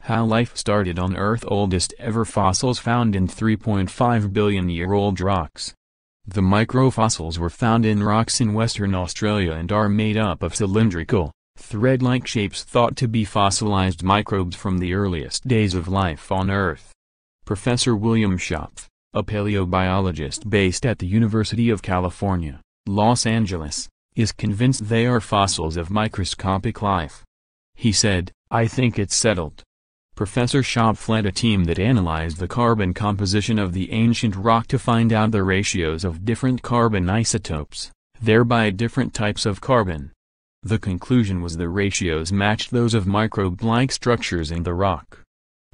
How life started on Earth. Oldest ever fossils found in 3.5 billion-year-old rocks. The microfossils were found in rocks in Western Australia and are made up of cylindrical, thread-like shapes thought to be fossilized microbes from the earliest days of life on Earth. Professor William Schopf, a paleobiologist based at the University of California, Los Angeles, is convinced they are fossils of microscopic life. He said, "I think it's settled." Professor Schopf led a team that analyzed the carbon composition of the ancient rock to find out the ratios of different carbon isotopes, thereby different types of carbon. The conclusion was the ratios matched those of microbe-like structures in the rock.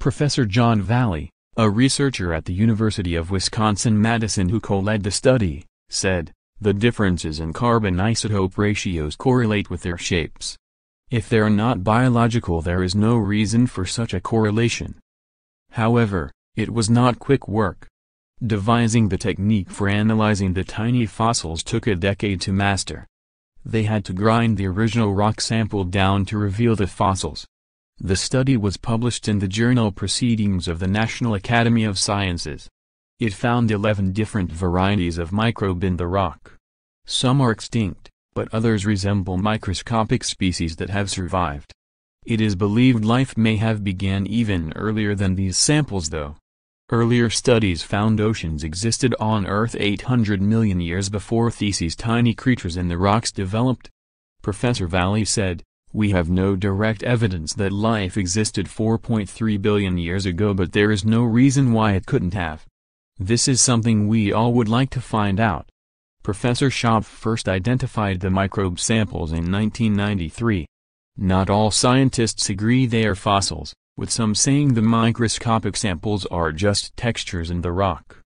Professor John Valley, a researcher at the University of Wisconsin-Madison who co-led the study, said, "The differences in carbon isotope ratios correlate with their shapes. If they are not biological, there is no reason for such a correlation." However, it was not quick work. Devising the technique for analyzing the tiny fossils took a decade to master. They had to grind the original rock sample down to reveal the fossils. The study was published in the journal Proceedings of the National Academy of Sciences. It found 11 different varieties of microbe in the rock. Some are extinct, but others resemble microscopic species that have survived. It is believed life may have begun even earlier than these samples though. Earlier studies found oceans existed on Earth 800 million years before these tiny creatures in the rocks developed. Professor Valley said, "We have no direct evidence that life existed 4.3 billion years ago, but there is no reason why it couldn't have. This is something we all would like to find out." Professor Schopf first identified the microbe samples in 1993. Not all scientists agree they are fossils, with some saying the microscopic samples are just textures in the rock.